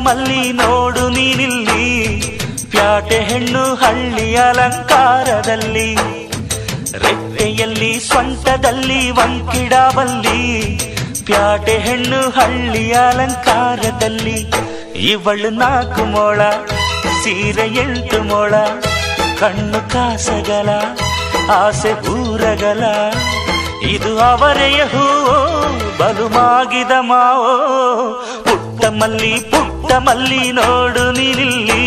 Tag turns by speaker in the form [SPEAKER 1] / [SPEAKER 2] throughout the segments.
[SPEAKER 1] ಮಲ್ಲಿ ನೋಡು ನೀನಿಲ್ಲಿ, ಪ್ಯಾಟೆ ಹೆಣ್ಣು ಹಳ್ಳಿ ಅಲಂಕಾರದಲ್ಲಿ, ರೆಟ್ಟೆಯಲ್ಲಿ ಸೊಂಟದಲ್ಲಿ ವಂಕಿಡಬಲ್ಲಿ, ಪ್ಯಾಟೆ ಹೆಣ್ಣು ಹಳ್ಳಿ ಅಲಂಕಾರದಲ್ಲಿ. ಇವಳು 4 ಮೊಳ ಸೀರೆ 8 ಮೊಳ, ಕಣ್ಣು ಕಾಸಗಲ ಆಸೆ ಊರಗಲ, ಇದು ಅವರೆಯ ಹೂವೋ ಬಲು ಮಾಗಿದ ಮಾವೋ. ಪುಟ್ಟ ಮಲ್ಲಿ ನೋಡು ನೀನಿಲ್ಲಿ,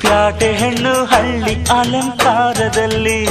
[SPEAKER 1] ಪ್ಯಾಟೆ ಹೆಣ್ಣು ಹಳ್ಳಿ ಅಲಂಕಾರದಲ್ಲಿ.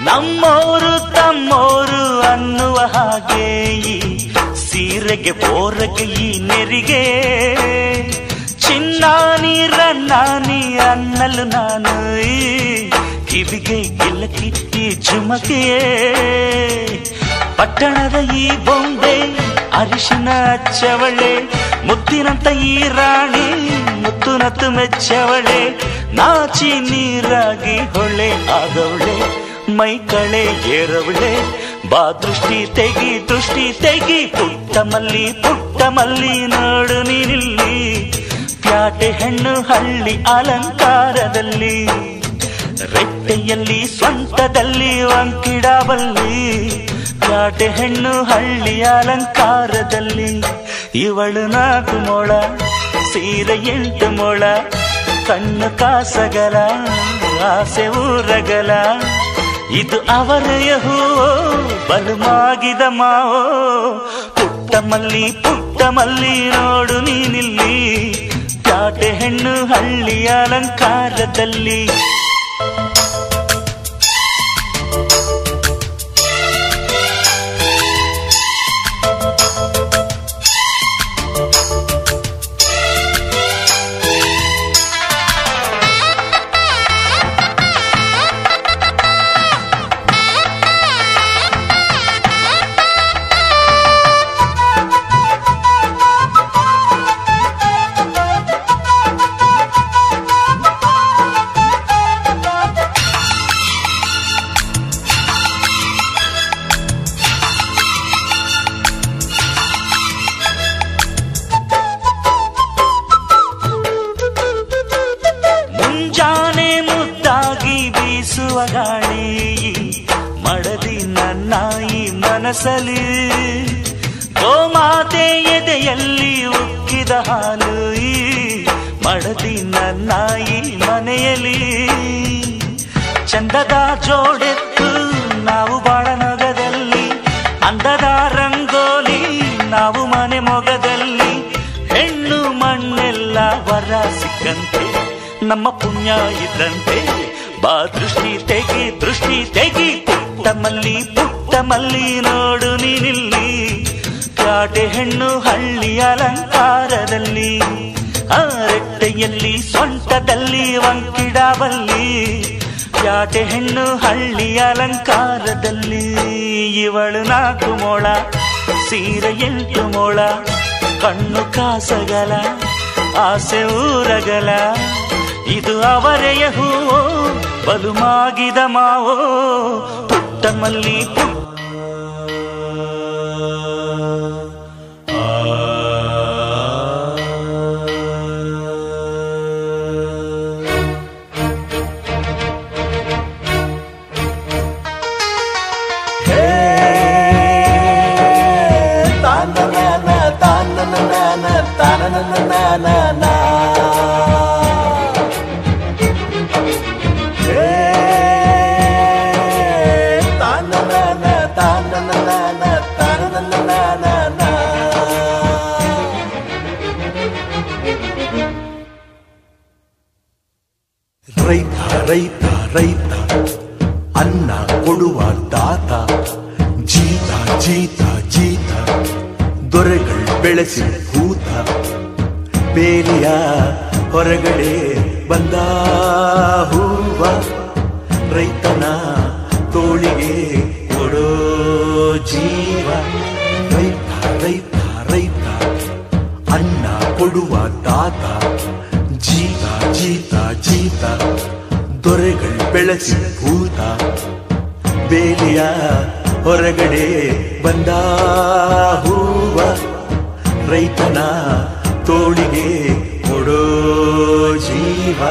[SPEAKER 1] ನಮ್ಮೋರು ತಮ್ಮೋರು ಅನ್ನುವ ಹಾಗೆ ಈ ಸೀರೆಗೆ ಬೋರಗೆ ಈ ನೆರಿಗೆ, ಚಿನ್ನಾನಿ ರನ್ನಾನಿ ಅನ್ನಲು ನಾನು ಈ ಕಿವಿಗೆ ಗಿಲಕಿ ಈ ಜುಮಕೆಯೇ. ಪಟ್ಟಣದ ಈ ಬೊಂಬೆ ಅರಿಶಿನ ಹಚ್ಚವಳೆ, ಮುತ್ತಿನಂತ ಈ ರಾಣಿ ಮುತ್ತು ನತ್ತು ಮೆಚ್ಚವಳೆ, ನಾಚಿ ನೀರಾಗಿ ಹೊಳೆ ಆಗವಳೆ, ಮೈ ಕಳೆ ಏರವಳೆ, ಬಾ ದೃಷ್ಟಿ ತೆಗಿ. ಪುಟ್ಟ ಮಲ್ಲಿ ನೋಡು ನೀನಿಲ್ಲಿ, ಪ್ಯಾಟೆ ಹೆಣ್ಣು ಹಳ್ಳಿ ಅಲಂಕಾರದಲ್ಲಿ, ರೆಟ್ಟೆಯಲ್ಲಿ ಸೊಂಟದಲ್ಲಿ ವಂಕಿಡಬಲ್ಲಿ, ಪ್ಯಾಟೆ ಹೆಣ್ಣು ಹಳ್ಳಿ ಅಲಂಕಾರದಲ್ಲಿ. ಇವಳು 4 ಮೊಳ ಸೀರೆ 8 ಮೊಳ, ಕಣ್ಣು ಕಾಸಗಲ ಆಸೆ ಊರಗಲ, ಇದು ಅವರೆಯ ಹೂವೋ ಬಲು ಮಾಗಿದ ಮಾವೋ. ಪುಟ್ಟ ಮಲ್ಲಿ ನೋಡು ನೀನಿಲ್ಲಿ, ಪ್ಯಾಟೆ ಹೆಣ್ಣು ಹಳ್ಳಿ ಅಲಂಕಾರದಲ್ಲಿ. ಮುಂಜಾನೆ ಮುದ್ದಾಗಿ ಬೀಸುವ ಗಾಳಿ, ಮಡದಿ ನನ್ನ ಈ ಮನಸಲಿ, ಗೋಮಾತೆ ಎದೆಯಲ್ಲಿ ಉಕ್ಕಿದ ಹಾಲು, ಮಡದಿ ನನ್ನ ಈ ಮನೆಯಲ್ಲಿ. ಚಂದದ ಜೋಡೆತ್ತು ನಾವು ಬಾಳ ನಗದಲ್ಲಿ, ಅಂದದ ರಂಗೋಲಿ ನಾವು ಮನೆ ಮೊಗದಲ್ಲಿ, ಹೆಣ್ಣು ಮಣ್ಣೆಲ್ಲ ವರ ಸಿಕ್ಕಂತೆ ನಮ್ಮ ಪುಣ್ಯ ಇದ್ದಂತೆ, ಬಾ ದೃಷ್ಟಿ ತೆಗಿ. ಪುಟ್ಟ ಮಲ್ಲಿ ನೋಡು ನೀನಿಲ್ಲಿ, ಪ್ಯಾಟೆ ಹೆಣ್ಣು ಹಳ್ಳಿ ಅಲಂಕಾರದಲ್ಲಿ, ರೆಟ್ಟೆಯಲ್ಲಿ ಸೊಂಟದಲ್ಲಿ ವಂಕಿಡಬಲ್ಲಿ, ಪ್ಯಾಟೆ ಹೆಣ್ಣು ಹಳ್ಳಿ ಅಲಂಕಾರದಲ್ಲಿ. ಇವಳು 4 ಮೊಳ ಸೀರೆ 8 ಮೊಳ, ಕಣ್ಣು ಕಾಸಗಲ ಆಸೆ ಊರಗಲ, ಇದು ಅವರೆಯ ಹೂವೋ ಬಲು ಮಾಗಿದ ಮಾವೋ. ಪುಟ್ಟ ಮಲ್ಲಿ
[SPEAKER 2] ರೈತ ರೈತ ಅನ್ನ ಕೊಡುವ ದಾತ, ಜೀತ ಜೀತ ಜೀತ ದೊರೆಗಳು ಬೆಳೆಸಿ ಭೂತ, ಬೇಲಿಯ ಹೊರಗಡೆ ಬಂದ ಹೂ ಹೂವ ರೈತನ ತೋಳಿಗೆ ಕೊಡೋ ಜೀವ. ರೈತ ರೈತ ರೈತ ಅನ್ನ ಕೊಡುವ ತಾತ. ಜೀತ ಜೀತ ಜೀತ ದೊರೆಗಳು ಬೆಳೆಸಿ ಭೂತ. ಬೇಲಿಯ ಹೊರಗಡೆ ಬಂದ ಹೂವ ರೈತನ ತೋಳಿಗೆ ಕೊಡೋ ಜೀವ.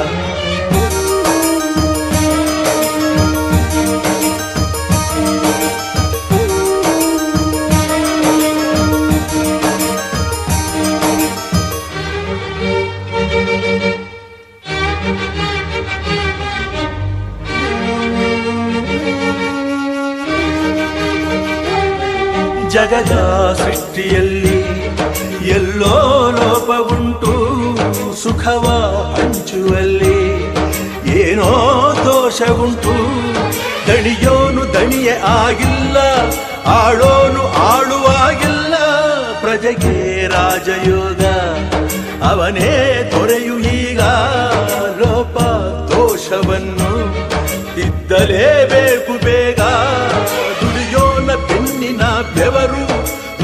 [SPEAKER 2] ಜಗದ ಸೃಷ್ಟಿಯಲ್ಲಿ ಎಲ್ಲೋ ಲೋಪವುಂಟು. ಸುಖವ ಹಂಚುವಲ್ಲಿ ಏನೋ ದೋಷವುಂಟು. ದಣಿಯೋನು ದಣಿಯೇ ಆಗಿಲ್ಲ, ಆಳೋನು ಆಳುವಾಗಿಲ್ಲ. ಪ್ರಜೆಗೆ ರಾಜಯೋಗ ಅವನೇ ದೊರೆಯು ಈಗ. ಲೋಪ ದೋಷವನ್ನು ತಿದ್ದಲೇಬೇಕು ಬೇಗ. ದುಡಿಯೋನ ಬೆನ್ನಿನ ಬೆವರು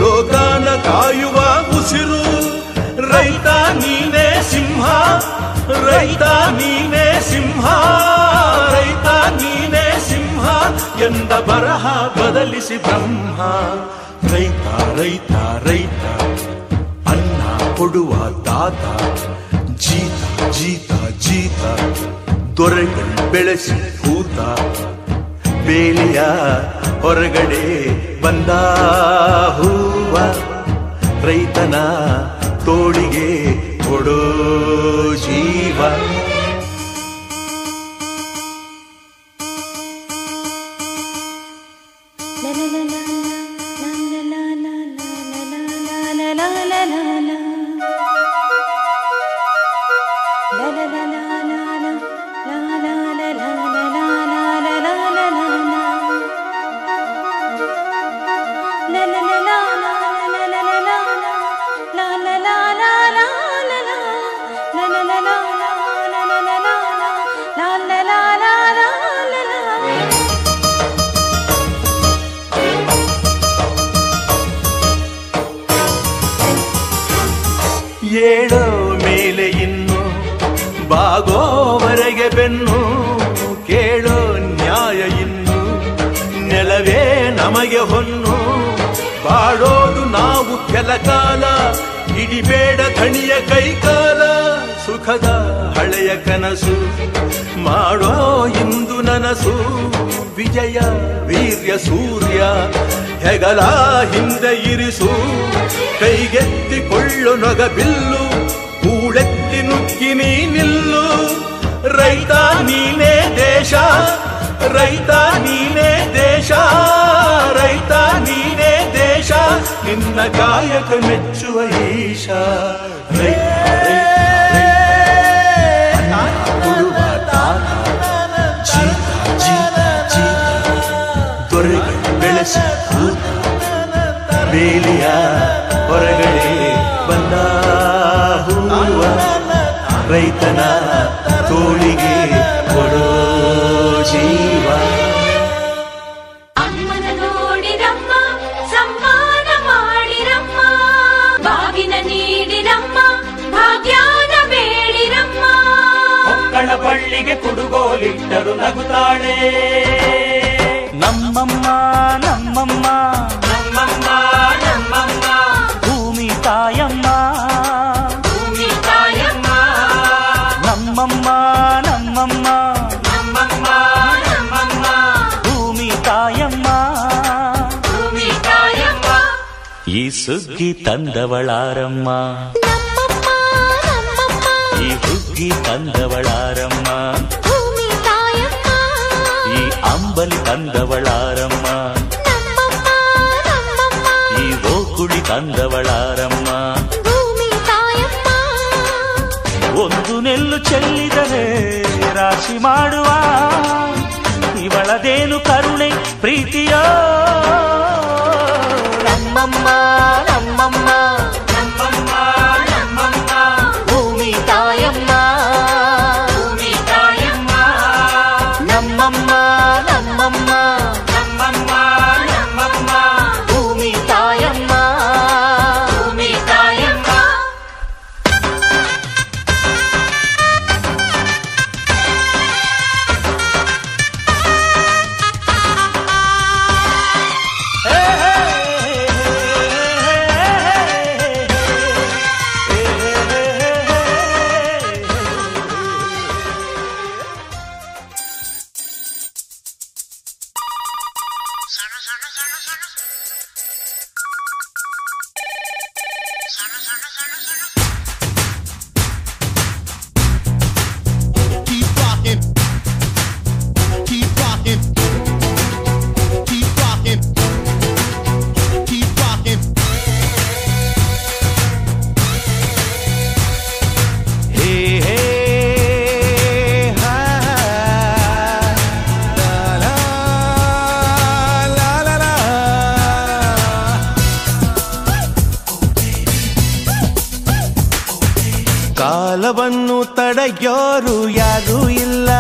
[SPEAKER 2] ಲೋಕಾನ ಕಾಯುವ ಉಸಿರು. ರೈತ ನೀನೇ ಸಿಂಹ, ರೈತ ನೀನೇ ಸಿಂಹ, ರೈತ ನೀನೇ ಸಿಂಹ ಎಂದ ಬರಹ ಬದಲಿಸಿ ಬ್ರಹ್ಮ. ರೈತ ರೈತ ರೈತ ಅನ್ನ ಕೊಡುವ ತಾತ. ಜೀತ ಜೀತ ಜೀತ ದೊರೆಗಳು ಬೆಳೆಸಿ ಭೂತ. ಬೇಲಿಯ ಹೊರಗಡೆ ಬಂದ ಹೂವ ರೈತನ ತೋಳಿಗೆ ಕೊಡೋ ಜೀವ. ಏಳೋ ಮೇಲೆ ಇನ್ನು ಬಾಗೋವರೆಗೆ ಬೆನ್ನು. ಕೇಳೋ ನ್ಯಾಯ ಇನ್ನು ನೆಲವೇ ನಮಗೆ ಹೊನ್ನು. ಬಾಳೋದು ನಾವು ಕೆಲ ಕಾಲ, ಹಿಡಿಬೇಡ ಧಣಿಯ ಕೈಕಾಲ. ಸುಖದ ಹಳೆಯ ಕನಸು ಮಾಡೋ ಇಂದು ನನಸು. ವಿಜಯ ವೀರ್ಯ ಸೂರ್ಯ ಹೆಗಲ ಹಿಂದೆ ಇರಿಸು. ಕೈಗೆತ್ತಿಕೊಳ್ಳು ನೊಗ ಬಿಲ್ಲು, ಕೂಳೆತ್ತಿ ನುಗ್ಗಿ ನೀ ನಿಲ್ಲು. ರೈತ ನೀನೇ ದೇಶ, ರೈತ ನೀನೇ ದೇಶ, ರೈತ ನೀನೇ ದೇಶ. ನಿನ್ನ ಕಾಯಕ ಮೆಚ್ಚುವ ಈಶ. ರೈತ ಕೊಡುವ ತಾತ. ಜೀತ ಜೀತ ಜೀತ ದೊರೆಗಳು ಬೆಳೆಸಿ ಭೂತ. ಬೇಲಿಯ ಹೊರಗಡೆ ಬಂದ ಹೂವ ರೈತನ ತೋಳಿಗೆ ಕೊಡೋ ಜೀವ.
[SPEAKER 3] ಅಮ್ಮನ ನೋಡಿರಮ್ಮ, ಸಮ್ಮಾನ ಮಾಡಿರಮ್ಮ, ಬಾಗಿನ ನೀಡಿರಮ್ಮ, ಭಾಗ್ಯಾನ ಬೇಡಿರಮ್ಮ.
[SPEAKER 1] ಮಕ್ಕಳ ಬಳ್ಳಿಗೆ ಕುಡುಗೋಲಿಟ್ಟರು ನಗುತ್ತಾಳೆ ನಮ್ಮಮ್ಮ ನಮ್ಮಮ್ಮ ನಮ್ಮಮ್ಮ ನಮ್ಮಮ್ಮ. ಭೂಮಿ ತಾಯಮ್ಮ, ಭೂಮಿ ತಾಯಮ್ಮ. ನಮ್ಮಮ್ಮ ನಮ್ಮಮ್ಮ ನಮ್ಮಮ್ಮ ನಮ್ಮಮ್ಮ. ಭೂಮಿ ತಾಯಮ್ಮ, ಭೂಮಿ ತಾಯಮ್ಮ. ಈ ಸುಗ್ಗಿ ತಂದವಳಾರಮ್ಮ, ಈ ಹುಗ್ಗಿ ತಂದವಳಾರಮ್ಮ.
[SPEAKER 3] ಭೂಮಿ ತಾಯಮ್ಮ,
[SPEAKER 1] ಈ ಅಂಬಲಿ ತಂದವಳಾರಮ್ಮ, ಈ ಓಕುಳಿ ತಂದವಳಾರಮ್ಮ.
[SPEAKER 3] ಭೂಮಿ ತಾಯಮ್ಮ.
[SPEAKER 1] ಒಂದು ನೆಲ್ಲು ಚೆಲ್ಲಿದರೆ ರಾಶಿ ಮಾಡುವ ಇವಳದೇನು ಕರುಣೆ ಪ್ರೀತಿಯ. ನಮ್ಮಮ್ಮ ನಮ್ಮಮ್ಮ ನಮ್ಮಮ್ಮ ನಮ್ಮಮ್ಮ. ಭೂಮಿ ತಾಯಮ್ಮ, ಭೂಮಿ ತಾಯಮ್ಮ.
[SPEAKER 2] ಕಾಲವನ್ನು ತಡೆಯೋರು ಯಾರೂ ಇಲ್ಲ,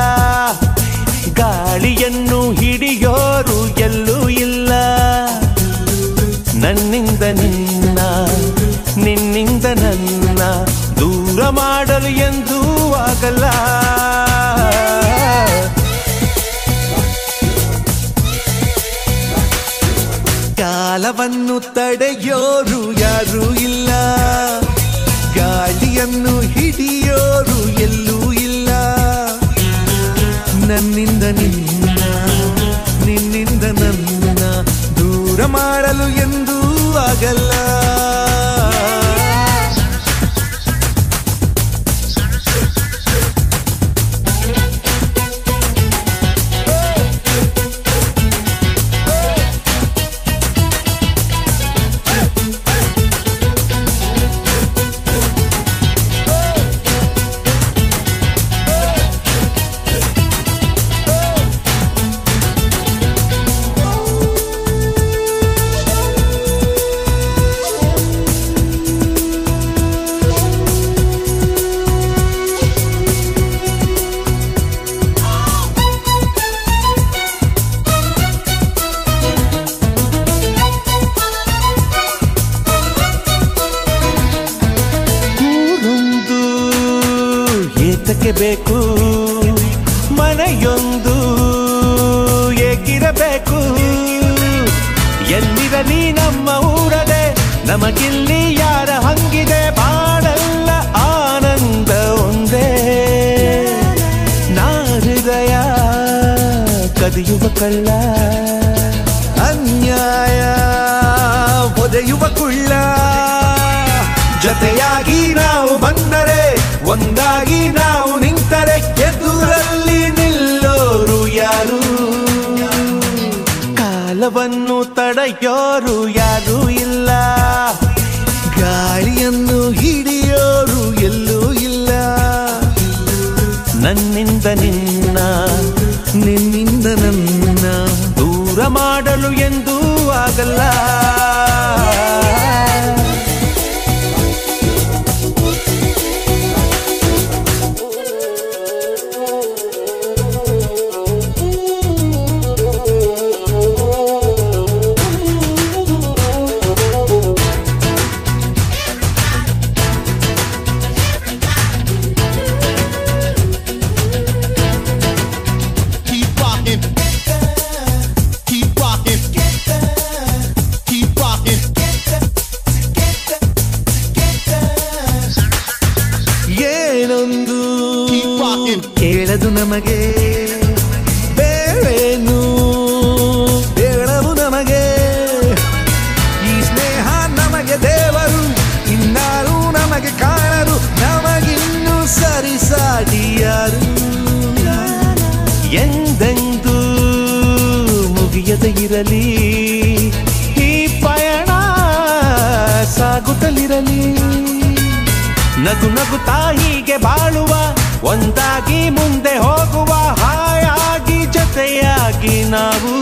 [SPEAKER 2] ಗಾಳಿಯನ್ನು ಹಿಡಿಯೋರು ಎಲ್ಲೂ ಇಲ್ಲ. ನನ್ನಿಂದ ನಿನ್ನ, ನಿನ್ನಿಂದ ನನ್ನ ದೂರ ಮಾಡಲು ಎಂದೂ ಆಗಲ್ಲ. ಕಾಲವನ್ನು ತಡೆಯೋರು ಯಾರೂ ಇಲ್ಲ, ಗಾಳಿಯನ್ನು ಹಿಡಿಯೋರು ಎಲ್ಲೂ ಇಲ್ಲ. ನನ್ನಿಂದ ನಿನ್ನ, ನಿನ್ನಿಂದ ನನ್ನ ದೂರ ಮಾಡಲು ಎಂದೂ ಆಗಲ್ಲ. ಬೇಕು ಮನೆಯೊಂದು ಏಕಿರಬೇಕು. ಎಲ್ಲಿರಲಿ ನಮ್ಮ ಊರದೆ, ನಮಗಿಲ್ಲಿ ಯಾರ ಹಂಗಿದೆ. ಬಾಳೆಲ್ಲ ಆನಂದ ಒಂದೇ, ನಾ ಹೃದಯ ಕದಿಯುವ ಕಳ್ಳ, ಅನ್ಯಾಯ ಒದೆಯುವ ಕುಳ್ಳ. ಜೊತೆಯಾಗಿ ನಾವು ಬಂದರೆ, ಒಂದಾಗಿ ನಾವು ನಿಂತರೆ, ಎದುರಲ್ಲಿ ನಿಲ್ಲೋರು ಯಾರು? ಕಾಲವನ್ನು ತಡೆಯೋರು ಯಾರೂ ಇಲ್ಲ, ಗಾಳಿಯನ್ನು ಹಿಡಿಯೋರು ಎಲ್ಲೂ ಇಲ್ಲ. ನನ್ನಿಂದ ನಿನ್ನ, ನಿನ್ನಿಂದ ನನ್ನ ದೂರ ಮಾಡಲು ಎಂದೂ ಆಗಲ್ಲ. ಏನೊಂದು ಕೇಳದು ನಮಗೆ, ಬೇರೇನು ಹೇಳವು ನಮಗೆ. ಈ ಸ್ನೇಹ ನಮಗೆ ದೇವರು, ಇನ್ನಾರು ನಮಗೆ ಕಾಣರು. ನಮಗಿನ್ನು ಸರಿಸಾಟಿಯಾರು. ಎಂದೆಂದೂ ಮುಗಿಯದೆ ಇರಲಿ ಈ ಪಯಣ, ಸಾಗುತ್ತಲಿರಲಿ. ನಗು ನಗುತ್ತಾ ಹೀಗೆ ಬಾಳುವ, ಒಂದಾಗಿ ಮುಂದೆ ಹೋಗುವ, ಹಾಯಾಗಿ ಜೊತೆಯಾಗಿ ನಾವು.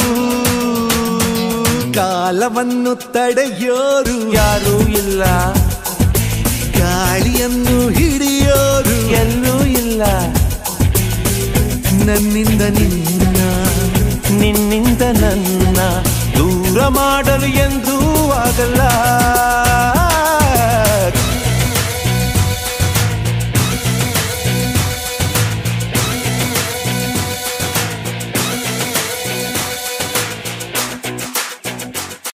[SPEAKER 2] ಕಾಲವನ್ನು ತಡೆಯೋರು ಯಾರೂ ಇಲ್ಲ, ಗಾಳಿಯನ್ನು ಹಿಡಿಯೋರು ಎಲ್ಲೂ ಇಲ್ಲ. ನನ್ನಿಂದ ನಿನ್ನ, ನಿನ್ನಿಂದ ನನ್ನ ದೂರ ಮಾಡಲು ಎಂದೂ ಆಗಲ್ಲ.